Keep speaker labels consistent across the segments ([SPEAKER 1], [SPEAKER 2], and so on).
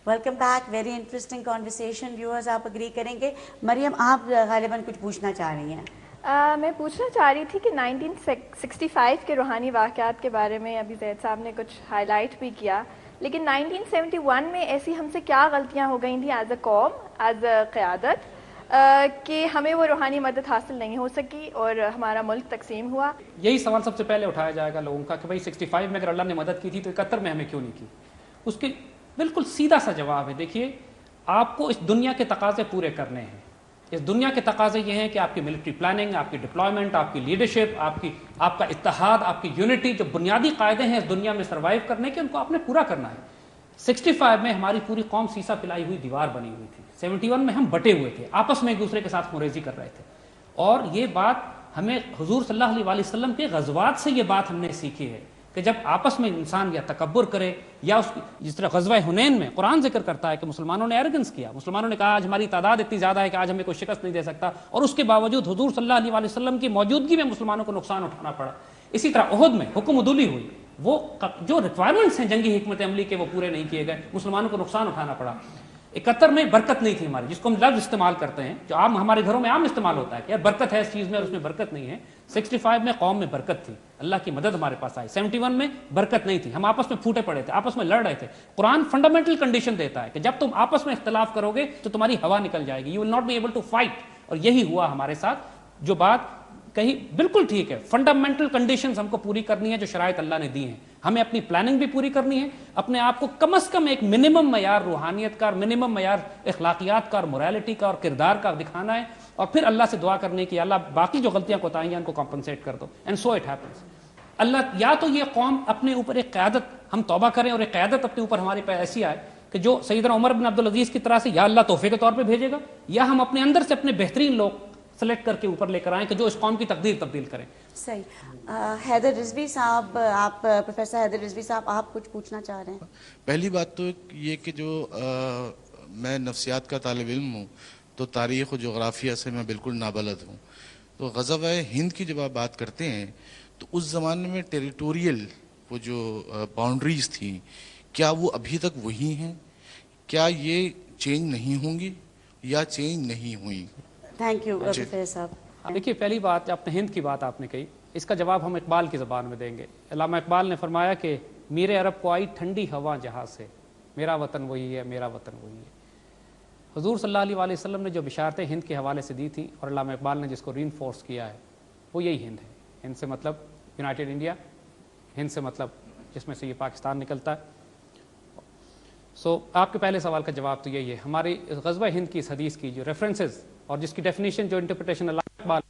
[SPEAKER 1] Welcome back. Very interesting conversation. Viewers آپ agree کریں گے. مریم آپ غالباً کچھ پوچھنا چاہ رہی ہیں.
[SPEAKER 2] میں پوچھنا چاہ رہی تھی کہ 1965 کے روحانی واقعات کے بارے میں ابھی زید صاحب نے کچھ ہائی لائٹ بھی کیا، لیکن 1971 میں ایسی ہم سے کیا غلطیاں ہو گئی تھیں ایز اے قوم، ایز اے قیادت، کہ ہمیں وہ روحانی مدد حاصل نہیں ہو سکی اور ہمارا ملک تقسیم ہوا؟
[SPEAKER 3] یہی سوال سب سے پہلے اٹھایا جائے گا لوگوں کا کہ بھائی 65 میں اگر اللہ نے مدد کی تھی تو 71 میں ہمیں کیوں نہیں کی. اس کے بالکل سیدھا سا جواب ہے، دیکھیے آپ کو اس دنیا کے تقاضے پورے کرنے ہیں. اس دنیا کے تقاضے یہ ہیں کہ آپ کی ملٹری پلاننگ، آپ کی ڈپلائمنٹ، آپ کی لیڈرشپ، آپ کا اتحاد، آپ کی یونٹی، جو بنیادی قاعدے ہیں اس دنیا میں سروائیو کرنے کے، ان کو آپ نے پورا کرنا ہے. 65 میں ہماری پوری قوم سیسا پلائی ہوئی دیوار بنی ہوئی تھی. 71 میں ہم بٹے ہوئے تھے، آپس میں ایک دوسرے کے ساتھ مریضی کر رہے تھے. اور یہ بات ہمیں حضور صلی اللہ علیہ وسلم کے غزوات سے یہ بات ہم نے سیکھی ہے کہ جب آپس میں انسان یا تکبر کرے یا اس کی، جس طرح غزوہ حنین میں قرآن ذکر کرتا ہے کہ مسلمانوں نے ایروگنس کیا، مسلمانوں نے کہا آج ہماری تعداد اتنی زیادہ ہے کہ آج ہمیں کوئی شکست نہیں دے سکتا، اور اس کے باوجود حضور صلی اللہ علیہ وسلم کی موجودگی میں مسلمانوں کو نقصان اٹھانا پڑا. اسی طرح احد میں حکم عدولی ہوئی، وہ جو ریکوائرمنٹس ہیں جنگی حکمت عملی کے وہ پورے نہیں کیے گئے، مسلمانوں کو نقصان اٹھانا پڑا. 71 میں برکت نہیں تھی ہماری، جس کو ہم لفظ استعمال کرتے ہیں، جو عام ہمارے گھروں میں عام استعمال ہوتا ہے کہ یار برکت ہے اس چیز میں اور اس میں برکت نہیں ہے. 65 میں قوم میں برکت تھی، اللہ کی مدد ہمارے پاس آئی. 71 میں برکت نہیں تھی، ہم آپس میں پھوٹے پڑے تھے، آپس میں لڑ رہے تھے. قرآن فنڈامنٹل کنڈیشن دیتا ہے کہ جب تم آپس میں اختلاف کرو گے تو تمہاری ہوا نکل جائے گی، you will not be able to fight. اور یہی ہوا ہمارے ساتھ. جو بات کہیں بالکل ٹھیک ہے، فنڈامنٹل کنڈیشنز ہم کو پوری کرنی ہے جو شرائط اللہ نے دی ہیں. ہمیں اپنی پلاننگ بھی پوری کرنی ہے، اپنے آپ کو کم از کم ایک منیمم معیار روحانیت کا اور منیمم معیار اخلاقیات کا اور موریلٹی کا اور کردار کا دکھانا ہے، اور پھر اللہ سے دعا کرنے کی اللہ باقی جو غلطیاں کوتاہیاں ہیں ان کو کمپنسیٹ کر دو. And so it happens. اللہ یا تو یہ قوم اپنے اوپر ایک قیادت، ہم توبہ کریں اور ایک قیادت اپنے اوپر ہمارے پاس ایسی آئے کہ جو سیدنا عمر بن عبدالعزیز کی طرح سے یا اللہ تحفے کے طور پہ بھیجے گا، یا ہم اپنے اندر سے اپنے بہترین لوگ سلیکٹ کر کے اوپر لے کر آئیں کہ جو اس قوم کی تقدیر تبدیل کریں.
[SPEAKER 1] صحیح. حیدر رضوی صاحب، آپ پروفیسر حیدر رضوی صاحب آپ کچھ پوچھنا چاہ رہے ہیں؟
[SPEAKER 4] پہلی بات تو یہ کہ جو میں نفسیات کا طالب علم ہوں تو تاریخ و جغرافیہ سے میں بالکل نابلد ہوں. تو غزوہ ہند کی جب آپ بات کرتے ہیں تو اس زمانے میں ٹیریٹوریل وہ جو باؤنڈریز تھیں، کیا وہ ابھی تک وہی ہیں؟ کیا یہ چینج نہیں ہوں گی یا چینج نہیں ہوئی؟
[SPEAKER 1] تھینک یو پروفیسر صاحب.
[SPEAKER 3] دیکھیے پہلی بات، آپ نے ہند کی بات آپ نے کہی، اس کا جواب ہم اقبال کی زبان میں دیں گے. علامہ اقبال نے فرمایا کہ میرے عرب کو آئی ٹھنڈی ہوا جہاں سے، میرا وطن وہی ہے، میرا وطن وہی ہے. حضور صلی اللہ علیہ وسلم نے جو بشارتیں ہند کے حوالے سے دی تھیں اور علامہ اقبال نے جس کو ری انفورس کیا ہے وہ یہی ہند ہے. ہند سے مطلب یونائٹڈ انڈیا، ہند سے مطلب جس میں سے یہ پاکستان نکلتا ہے. سو آپ کے پہلے سوال کا جواب تو یہی ہے. ہماری غزوہ ہند کی اس حدیث کی جو ریفرنسز اور جس کی ڈیفینیشن جو انٹرپریٹیشن علامہ اقبال،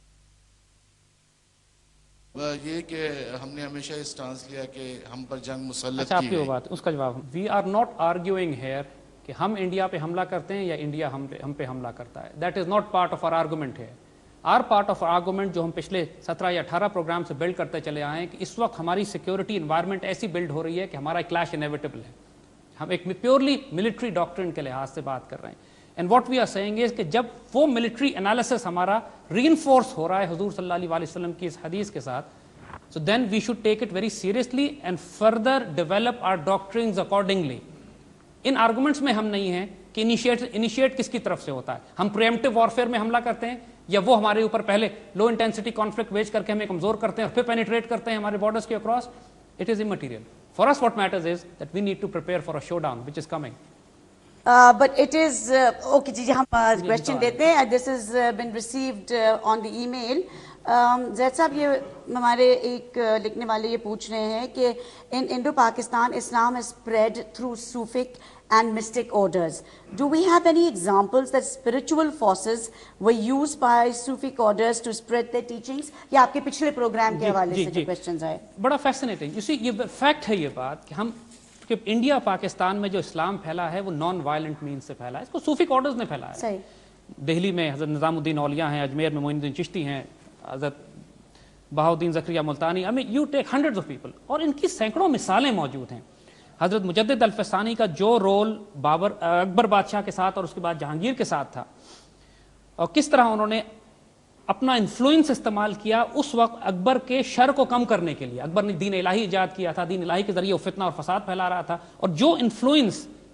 [SPEAKER 4] یہ کہ ہم نے ہمیشہ اس سٹانس لیا کہ ہم پر جنگ مسلط
[SPEAKER 3] اچھا آپ
[SPEAKER 4] کی
[SPEAKER 3] کی وہ
[SPEAKER 4] گئی.
[SPEAKER 3] بات، اس کا جواب we are not arguing here کہ ہم انڈیا پہ حملہ کرتے ہیں یا انڈیا ہم پہ حملہ کرتا ہے. That is not part of our argument ہے. آر پارٹ آف آرگومنٹ جو ہم پچھلے 17 یا 18 پروگرام سے بلڈ کرتے چلے آئے ہیں کہ اس وقت ہماری سیکیورٹی انوائرمنٹ ایسی بلڈ ہو رہی ہے کہ ہمارا کلیش انیویٹیبل ہے. ہم ایک پیورلی ملٹری ڈاکٹرن کے لحاظ سے بات کر رہے ہیں. And what we are seeing is کہ جب وہ ملٹری انالیسس ہمارا ری انفورس ہو رہا ہے حضور صلی اللہ علیہ وسلم کی اس حدیث کے ساتھ، so then we should take it very seriously and further develop our doctrines accordingly. In arguments میں ہم نہیں ہیں کہ انیشیٹ کس کی طرف سے ہوتا ہے. ہم پریمپٹیو وارفیئر میں حملہ کرتے ہیں یا وہ ہمارے اوپر پہلے لو انٹینسٹی کانفلکٹ ویج کر کے ہمیں کمزور کرتے ہیں اور پھر پینیٹریٹ کرتے ہیں ہمارے بارڈرز کے across. It is immaterial. For us what matters is that we need to prepare for a showdown which is coming.
[SPEAKER 1] But it is okay جی ہم question دیتے ہیں. This has been received on the email. زید صاحب یہ ہمارے ایک لکھنے والے یہ پوچھ رہے ہیں کہ in Indo-Pakistan Islam has spread through Sufic and mystic orders. Do we have any examples that spiritual forces were used by Sufic orders to spread their teachings? یا آپ کے پچھلے پروگرام کے حوالے سے جو questions آئے.
[SPEAKER 3] بڑا فیسنیٹنگ. You see یہ فیکٹ ہے یہ بات کہ ہم کہ انڈیا پاکستان میں جو اسلام پھیلا ہے وہ نان وائلنٹ مینز سے پھیلا ہے. اس کو صوفی آرڈرز نے پھیلا ہے.
[SPEAKER 1] صحیح.
[SPEAKER 3] دہلی میں حضرت نظام الدین اولیاء ہیں، اجمیر میں معین الدین چشتی ہیں، حضرت بہاؤالدین زکریا Multani. I mean you take hundreds of people اور ان کی سینکڑوں مثالیں موجود ہیں. حضرت مجدد الفسانی کا جو رول اکبر بادشاہ کے ساتھ اور اس کے بعد جہانگیر کے ساتھ تھا اور کس طرح انہوں نے اپنا انفلوئنس استعمال کیا اس وقت اکبر کے شر کو کم کرنے کے لیے. اکبر نے دین الہی ایجاد کیا تھا، دین الہی کے ذریعے وہ فتنہ اور فساد پھیلا رہا تھا، اور جو influence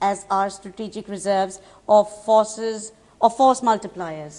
[SPEAKER 1] as our strategic reserves of forces or force multipliers?